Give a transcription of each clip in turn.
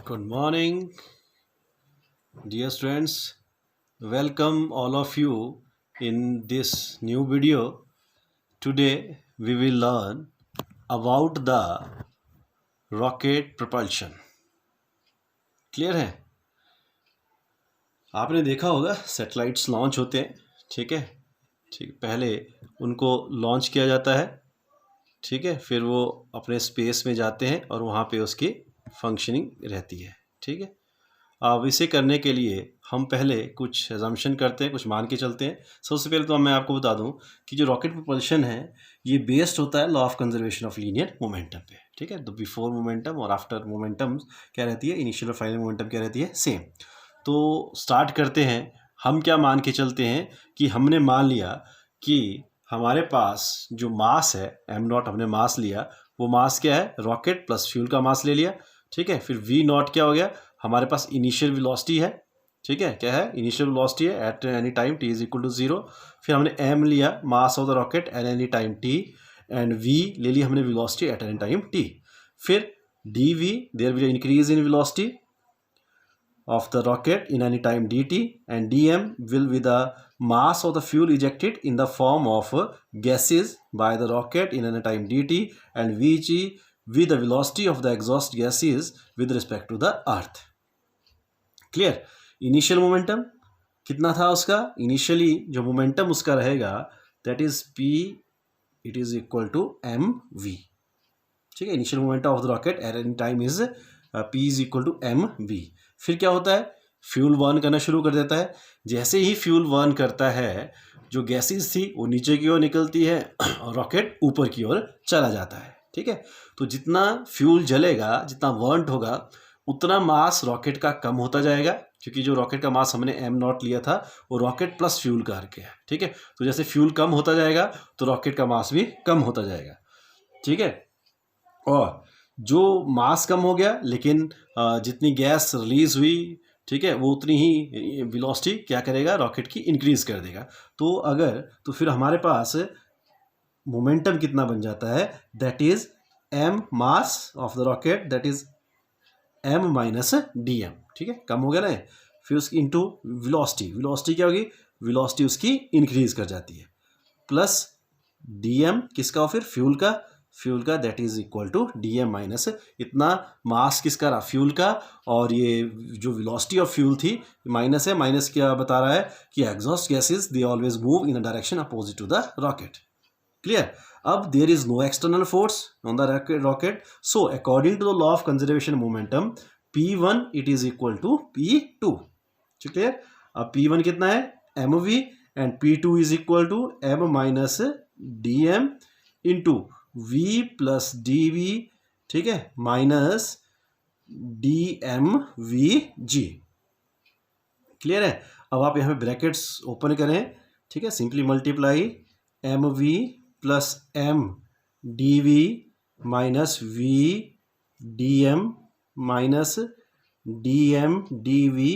Good morning, dear students. Welcome all of you in this new video. Today we will learn about the rocket propulsion. Clear है? आपने देखा होगा satellites launch होते हैं, ठीक है? ठीक, पहले उनको लॉन्च किया जाता है, ठीक है? फिर वो अपने स्पेस में जाते हैं और वहाँ पे उसकी फंक्शनिंग रहती है, ठीक है? अब इसे करने के लिए हम पहले कुछ एजम्पशन करते हैं, कुछ मान के चलते हैं। सबसे पहले तो मैं आपको बता दूं कि जो रॉकेट propulsion है ये बेस्ड होता है law of conservation of linear momentum पे, ठीक है? तो बिफोर मोमेंटम और आफ्टर मोमेंटम क्या रहती है, इनिशियल और फाइनल मोमेंटम क्या रहती है, सेम। तो स्टार्ट करते हैं। हम क्या मान के चलते हैं कि हमने मान लिया कि हमारे पास जो मास है m0, हमने मास लिया, वो मास क्या है, रॉकेट प्लस फ्यूल का मास ले लिया, ठीक है? फिर v0 क्या हो गया, हमारे पास इनिशियल वेलोसिटी है, ठीक है? क्या है, इनिशियल वेलोसिटी है at any time t is equal to 0। फिर हमने m लिया, mass of the rocket at any time t, and v ले ली हमने velocity at any time t। फिर dv, there will increase in velocity of the rocket in any time dt, and dm will be the mass of the fuel ejected in the form of gases by the rocket in any time dt, and vg with the velocity of the exhaust gases with respect to the earth. Clear? Initial momentum कितना था उसका, initially जो momentum उसका रहेगा that is p, it is equal to mv, ठीक है? Initial momentum of the rocket at any time is p is equal to mv। फिर क्या होता है, फ्यूल बर्न करना शुरू कर देता है। जैसे ही फ्यूल बर्न करता है, जो गैसेस थी वो नीचे की ओर निकलती है और रॉकेट ऊपर की ओर चला जाता है, ठीक है? तो जितना फ्यूल जलेगा, जितना बर्न होगा, उतना मास रॉकेट का कम होता जाएगा, क्योंकि जो रॉकेट का मास हमने m0 लिया था वो रॉकेट प्लस फ्यूल करके है, ठीक है? तो जैसे फ्यूल कम होता जाएगा तो रॉकेट का मास भी कम होता जाएगा, ठीक है? और जो मास कम हो गया, लेकिन जितनी गैस रिलीज हुई, ठीक है, वो उतनी ही वेलोसिटी क्या करेगा, रॉकेट की इंक्रीज कर देगा। तो फिर हमारे पास मोमेंटम कितना बन जाता है, that is m mass of the rocket, that is m minus dm, ठीक है? कम हो गया ना। फिर उसकी इंटू वेलोसिटी, वेलोसिटी क्या होगी, वेलोसिटी उसकी इंक्रीज कर जाती है, प्लस dm किसका, फिर फ्यूल का, that is equal to dm minus इतना मास किसका रहा, फ्यूल का, और ये जो वेलोसिटी ऑफ फ्यूल थी माइनस है। माइनस क्या बता रहा है कि exhaust gases they always move in a direction opposite to the rocket. Clear? अब there is no external force on the rocket, so according to the law of conservation momentum p1 it is equal to p2। Clear? अब p1 कितना है, mv, and p2 is equal to m minus dm into v plus dv, ठीक है, minus dmvg। Clear है? अब आप यहाँ पे ब्रैकेट्स ओपन करें, ठीक है, simply multiply mv plus m dv minus v dm minus dm dv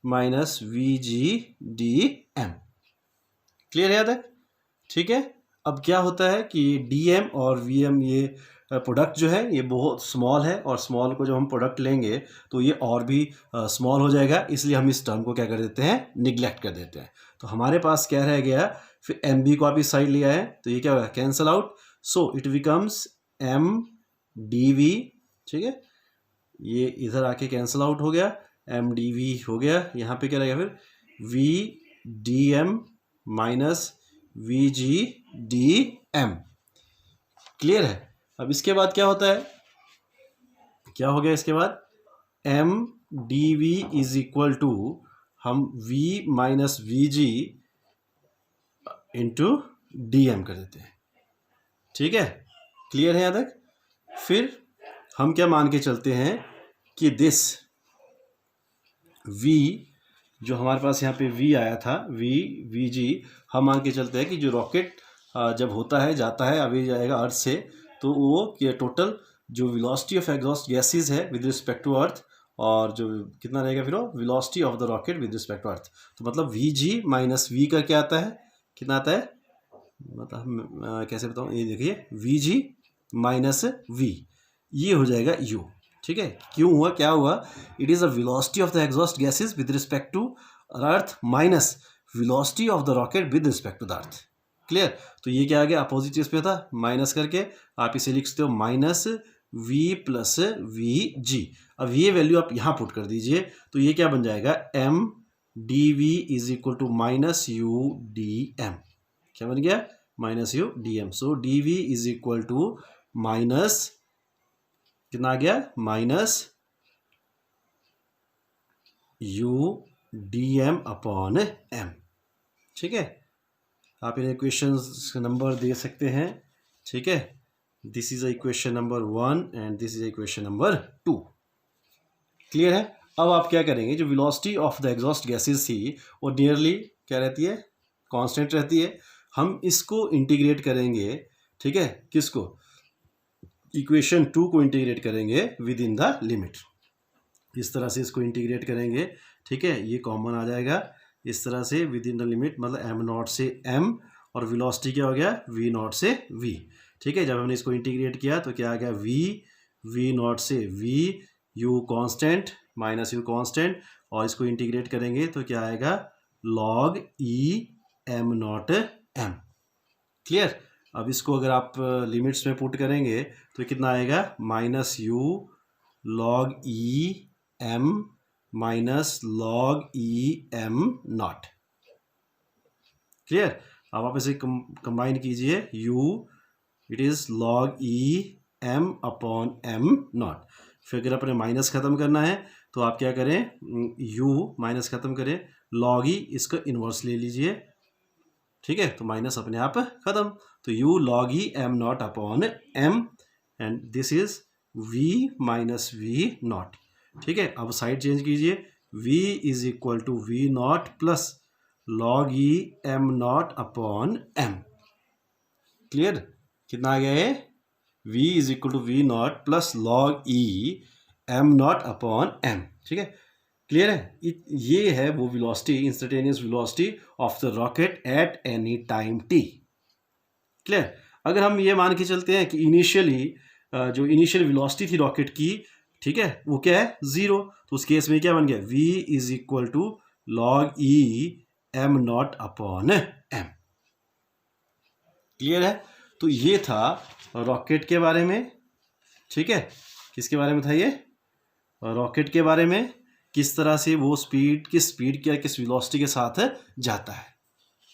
minus vg dm। Clear है तक? ठीक है? अब क्या होता है कि dm और vm ये प्रोडक्ट जो है ये बहुत स्मॉल है, और स्मॉल को जब हम प्रोडक्ट लेंगे तो ये और भी स्मॉल हो जाएगा, इसलिए हम इस टर्म को क्या कर देते हैं, निगलेक्ट कर देते हैं। तो हमारे पास क्या रह गया, फिर mb को आप इस साइड लिया है तो ये क्या होगा, cancel out, so it becomes m dv, ठीक है, ये इधर आके कैंसल आउट हो गया, m dv हो गया, यहाँ पे क्या रहेगा फिर v dm minus vg dm। Clear है? अब इसके बाद क्या होता है, क्या हो गया इसके बाद, m dv is equal to हम v minus vg into dm कर देते हैं, ठीक है? क्लियर है यहाँ तक? फिर हम क्या मान के चलते हैं कि दिस v जो हमारे पास यहाँ पे v आया था, vg, हम मान के चलते हैं कि जो रॉकेट जब होता है, जाता है, अभी जाएगा अर्थ से, तो वो टोटल जो वेलोसिटी ऑफ एग्जॉस्ट गैसेस है विद रिस्पेक्ट टू अर्थ, और जो कितना रहेगा फिर वो velocity of the rocket with respect to earth, तो मतलब vg माइनस v का क्या आता है, कितना आता है, मतलब कैसे बताऊँ, ये देखिए vg माइनस v, ये हो जाएगा u, ठीक है, क्यों हुआ, क्या हुआ? It is the velocity of the exhaust gases with respect to earth minus velocity of the rocket with respect to the earth. Clear? तो ये क्या आ गया, अपोजिट चीज पे था, माइनस करके आप इसे लिख सकते हो माइनस v प्लस वी जी। अब ये वैल्यू आप यहाँ पुट कर दीजिए, तो ये क्या बन जाएगा, m dv is equal to minus U D M. क्या बन गया, minus U D M. So dv is equal to minus कितना आ गया, minus U D M upon M. ठीक है, आप इन्हें इक्वेशन नंबर दे सकते हैं। ठीक है, this is equation number 1 and this is equation number 2। Clear है? अब आप क्या करेंगे, जो velocity of the exhaust gases थी वो नियरली क्या रहती है, कांस्टेंट रहती है। हम इसको इंटीग्रेट करेंगे, ठीक है, किसको, इक्वेशन 2 को इंटीग्रेट करेंगे विद इन द लिमिट। इस तरह से इसको इंटीग्रेट करेंगे, ठीक है, ये कॉमन आ जाएगा इस तरह से विद इन द लिमिट, मतलब एम नॉट से एम और वेलोसिटी क्या हो गया, वी नॉट से वी। ठीक है, जब हमने इसको इंटीग्रेट किया तो क्या आ गया, वी नॉट से v, u constant minus u constant, और इसको इंटीग्रेट करेंगे तो क्या आएगा, log e m naught m. Clear? अब इसको अगर आप लिमिट्स में पुट करेंगे तो कितना आएगा, minus u log e m minus log e m naught. Clear? अब आप इसे कंबाइन कीजिए, u it is log e m upon m naught. फिर अगर अपने माइनस खत्म करना है तो आप क्या करें, u माइनस खत्म करें, लॉग ई इसका इन्वर्स ले लीजिए। ठीक है, तो माइनस अपने आप खत्म, तो u log e m naught upon m and this is v minus v naught. ठीक है, अब साइड चेंज कीजिए, v is equal to v naught plus log e m naught upon m. Clear? कितना आ गया है, v is equal to v naught plus log e m naught upon M. ठीक है, क्लियर है? ये है वो velocity, instantaneous velocity of the rocket at any time t। Clear? अगर हम ये मान के चलते हैं कि इनिशियली जो इनिशियल वेलोसिटी थी रॉकेट की, ठीक है, वो क्या है, 0, तो उस केस में क्या बन गया, v is equal to log e m naught upon m. Clear है? तो ये था रॉकेट के बारे में। ठीक है, किसके बारे में था ये, रॉकेट के बारे में, किस तरह से वो स्पीड, किस स्पीड क्या किस वेलोसिटी के साथ जाता है।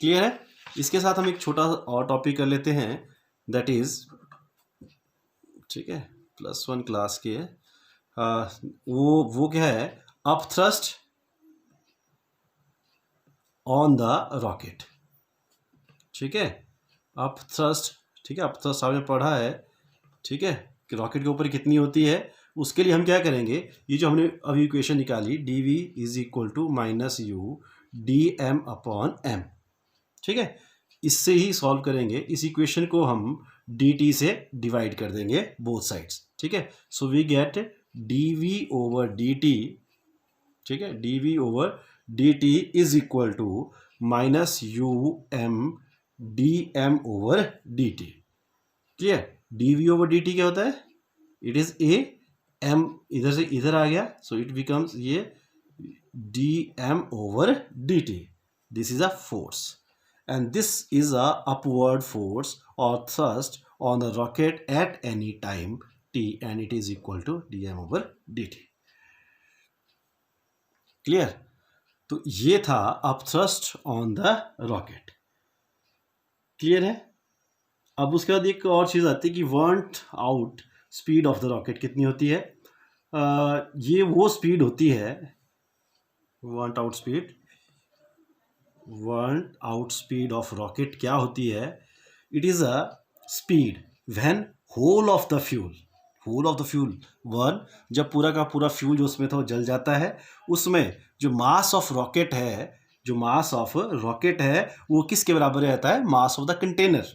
क्लियर है? इसके साथ हम एक छोटा और टॉपिक कर लेते हैं, दैट इज, ठीक है, +1 क्लास के वो क्या है, up thrust on the rocket. ठीक है, अप थ्रस्ट, ठीक है, अप थ्रस्ट आपने पढ़ा है, ठीक है, कि रॉकेट के ऊपर कितनी होती है। उसके लिए हम क्या करेंगे, ये जो हमने अभी इक्वेशन निकाली, d v is equal to minus U D M upon M. ठीक है, इससे ही सॉल्व करेंगे। इस इक्वेशन को हम डी टी से डिवाइड कर देंगे बोथ साइड्स। ठीक है, so we get d v over d t. ठीक है, d v over d t is equal to minus u m d m over d t. Clear? D v over d t क्या होता है, it is A M, इधर से इधर आ गया, सो इट बिकम्स ये d m over d t. This is a force and this is a upward force और thrust on the rocket at any time t and it is equal to d m over d t. Clear? तो ये था upthrust on the rocket. Clear है? अब उसके बाद एक और चीज़ आती है कि burnt out speed of the rocket कितनी होती है। ये वो स्पीड होती है, burnt out speed of rocket क्या होती है, it is a speed when whole of the fuel वन, जब पूरा का पूरा फ्यूल जो उसमें था वो जल जाता है, उसमें जो मास ऑफ रॉकेट है वो किसके बराबर रहता है, मास ऑफ द कंटेनर।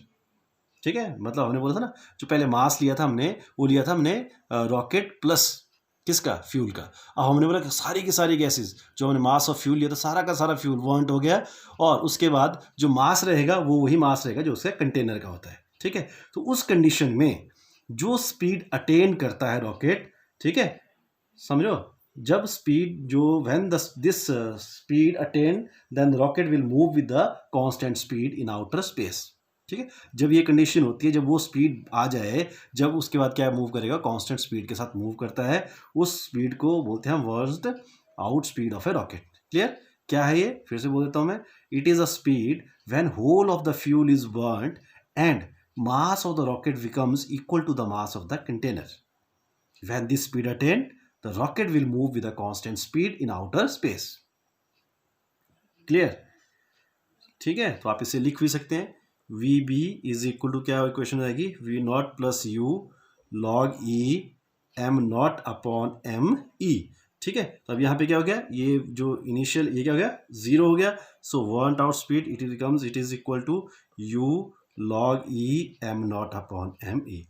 ठीक है, मतलब हमने बोला था ना, जो पहले मास लिया था हमने, वो लिया था हमने रॉकेट प्लस किसका, फ्यूल का। अब हमने बोला कि सारी की सारी गैसेस जो हमने मास ऑफ फ्यूल लिया था, सारा का सारा फ्यूल वर्न्ट हो गया, और उसके बाद जो मास रहेगा वो वही मास रहेगा जो उसका कंटेनर का होता है। ठीक है, तो उस कंडीशन में जो स्पीड अटेन करता है रॉकेट, ठीक है, समझो, जब स्पीड जो when this speed attain then rocket will move with the constant speed in outer space. ठीक है, जब ये कंडीशन होती है, जब वो स्पीड आ जाए, जब उसके बाद क्या मूव करेगा, कांस्टेंट स्पीड के साथ मूव करता है, उस स्पीड को बोलते हैं burnt out speed of a rocket. Clear? क्या है ये, फिर से बोल देता हूं मैं। It is a speed when whole of the fuel is burned and mass of the rocket becomes equal to the mass of the container. When this speed attained, the rocket will move with a constant speed in outer space. Clear? ठीक है, तो आप इसे लिख भी सकते हैं, v b is equal to क्या इक्वेशन आएगी, v naught plus u log e m naught upon m e. ठीक है, तो अब यहाँ पे क्या हो गया, ये जो इनिशियल ये क्या हो गया, जीरो हो गया। So burn out speed it is equal to u log e m naught upon m e।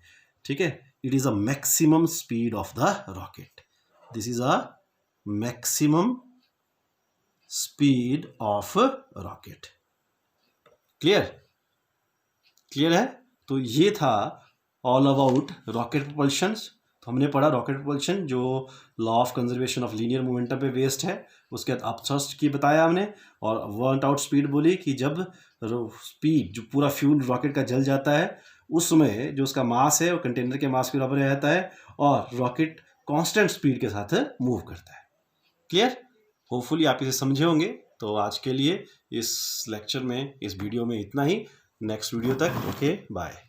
ठीक है, it is a maximum speed of the rocket. This is a maximum speed of a rocket. Clear? Clear है? तो ये था all about rocket propulsion। तो हमने पढ़ा rocket propulsion जो law of conservation of linear momentum पे बेस्ड है। उसके बाद अपथ्रस्ट की बताया हमने, और वर्न आउट स्पीड बोली कि जब स्पीड जो पूरा फ्यूल रॉकेट का जल जाता है, उस समय जो उसका मास है वो कंटेनर के मास के बराबर रहता है, और रॉकेट कांस्टेंट स्पीड के साथ मूव करता है। क्लियर? होपफुली आप इसे समझे होंगे। तो आज के लिए इस लेक्चर में, इस वीडियो में इतना ही। नेक्स्ट वीडियो तक ओके बाय।